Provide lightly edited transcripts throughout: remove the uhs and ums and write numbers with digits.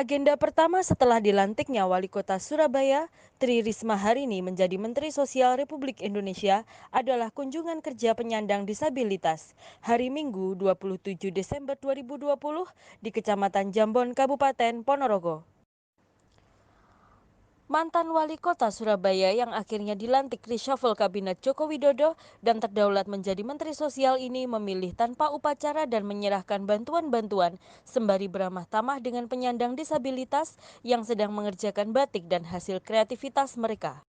Agenda pertama setelah dilantiknya Wali Kota Surabaya, Tri Risma hari ini menjadi Menteri Sosial Republik Indonesia adalah kunjungan kerja penyandang disabilitas hari Minggu 27 Desember 2020 di Kecamatan Jambon, Kabupaten Ponorogo. Mantan Wali Kota Surabaya yang akhirnya dilantik reshuffle Kabinet Joko Widodo dan terdaulat menjadi Menteri Sosial ini memilih tanpa upacara dan menyerahkan bantuan-bantuan sembari beramah tamah dengan penyandang disabilitas yang sedang mengerjakan batik dan hasil kreativitas mereka.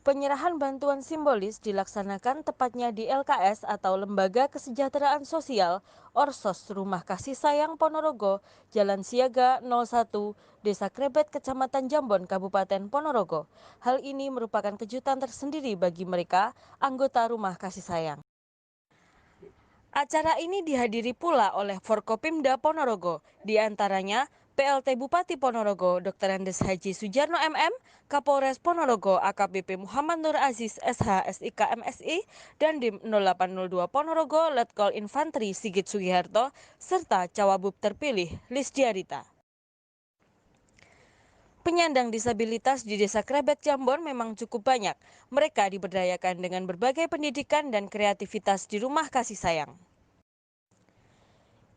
Penyerahan bantuan simbolis dilaksanakan tepatnya di LKS atau Lembaga Kesejahteraan Sosial Orsos Rumah Kasih Sayang Ponorogo, Jalan Siaga 01, Desa Krebet, Kecamatan Jambon, Kabupaten Ponorogo. Hal ini merupakan kejutan tersendiri bagi mereka, anggota Rumah Kasih Sayang. Acara ini dihadiri pula oleh Forkopimda Ponorogo, di antaranya PLT Bupati Ponorogo Dr. Andes Haji Sujarno MM, Kapolres Ponorogo AKBP Muhammad Nur Aziz SH SIK MSI, dan Dim 0802 Ponorogo Letkol Infanteri Sigit Sugiharto, serta Cawabub terpilih Lisdiarita. Penyandang disabilitas di Desa Krebet Jambon memang cukup banyak. Mereka diberdayakan dengan berbagai pendidikan dan kreativitas di Rumah Kasih Sayang.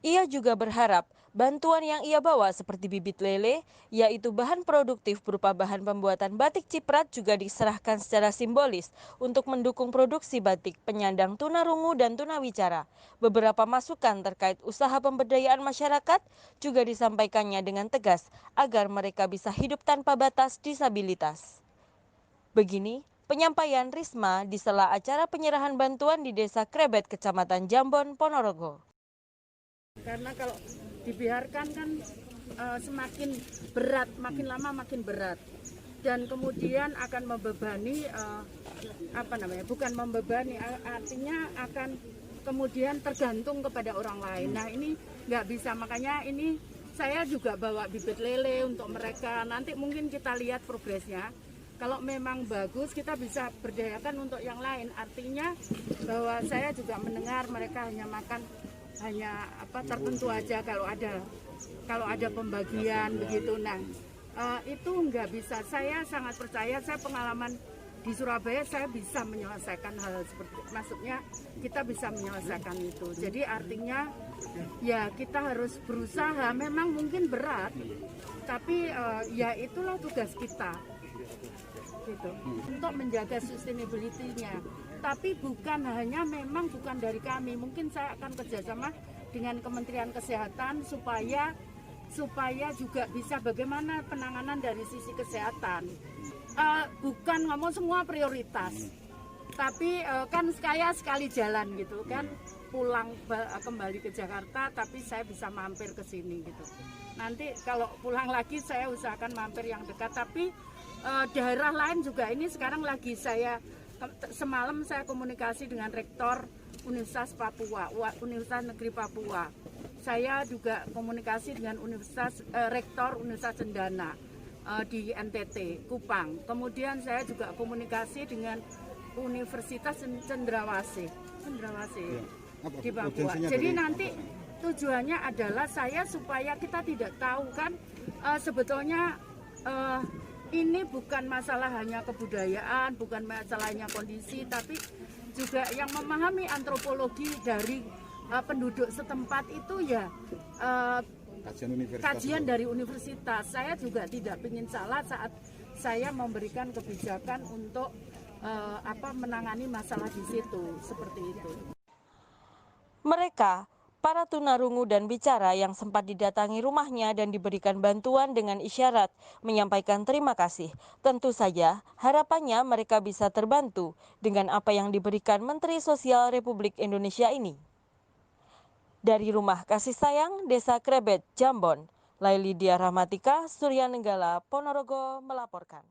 Ia juga berharap bantuan yang ia bawa seperti bibit lele, yaitu bahan produktif berupa bahan pembuatan batik ciprat juga diserahkan secara simbolis untuk mendukung produksi batik penyandang tunarungu dan tunawicara. Beberapa masukan terkait usaha pemberdayaan masyarakat juga disampaikannya dengan tegas agar mereka bisa hidup tanpa batas disabilitas. Begini penyampaian Risma di sela acara penyerahan bantuan di Desa Krebet, Kecamatan Jambon, Ponorogo. Karena kalau dibiarkan kan semakin berat, makin lama makin berat, dan kemudian akan membebani bukan membebani, artinya akan kemudian tergantung kepada orang lain. Nah ini nggak bisa, makanya ini saya juga bawa bibit lele untuk mereka. Nanti mungkin kita lihat progresnya. Kalau memang bagus, kita bisa berdayakan untuk yang lain. Artinya bahwa saya juga mendengar mereka hanya makan tertentu aja kalau ada pembagian begitu. Nah itu nggak bisa. Saya sangat percaya, saya pengalaman di Surabaya, saya bisa menyelesaikan hal seperti itu. Maksudnya kita bisa menyelesaikan itu. Jadi artinya ya kita harus berusaha. Memang mungkin berat, tapi ya itulah tugas kita gitu, untuk menjaga sustainability-nya. Tapi bukan dari kami, mungkin saya akan kerjasama dengan Kementerian Kesehatan supaya juga bisa bagaimana penanganan dari sisi kesehatan. Bukan ngomong semua prioritas, tapi kan saya sekali jalan gitu kan, pulang kembali ke Jakarta, tapi saya bisa mampir ke sini gitu. Nanti kalau pulang lagi saya usahakan mampir yang dekat, tapi daerah lain juga ini sekarang lagi semalam saya komunikasi dengan Rektor Universitas Negeri Papua. Saya juga komunikasi dengan Rektor Universitas Cendana di NTT Kupang. Kemudian saya juga komunikasi dengan Universitas Cendrawasih di Papua. Jadi nanti tujuannya adalah supaya kita tidak tahu kan sebetulnya ini bukan masalah hanya kebudayaan, bukan masalahnya kondisi, tapi juga yang memahami antropologi dari penduduk setempat itu ya kajian dari universitas. Saya juga tidak ingin salah saat saya memberikan kebijakan untuk menangani masalah di situ, seperti itu. Mereka, para tunarungu dan bicara yang sempat didatangi rumahnya dan diberikan bantuan dengan isyarat, menyampaikan terima kasih. Tentu saja, harapannya mereka bisa terbantu dengan apa yang diberikan Menteri Sosial Republik Indonesia ini. Dari Rumah Kasih Sayang, Desa Krebet, Jambon, Laili Dia Rahmatika, Surya Nenggala, Ponorogo melaporkan.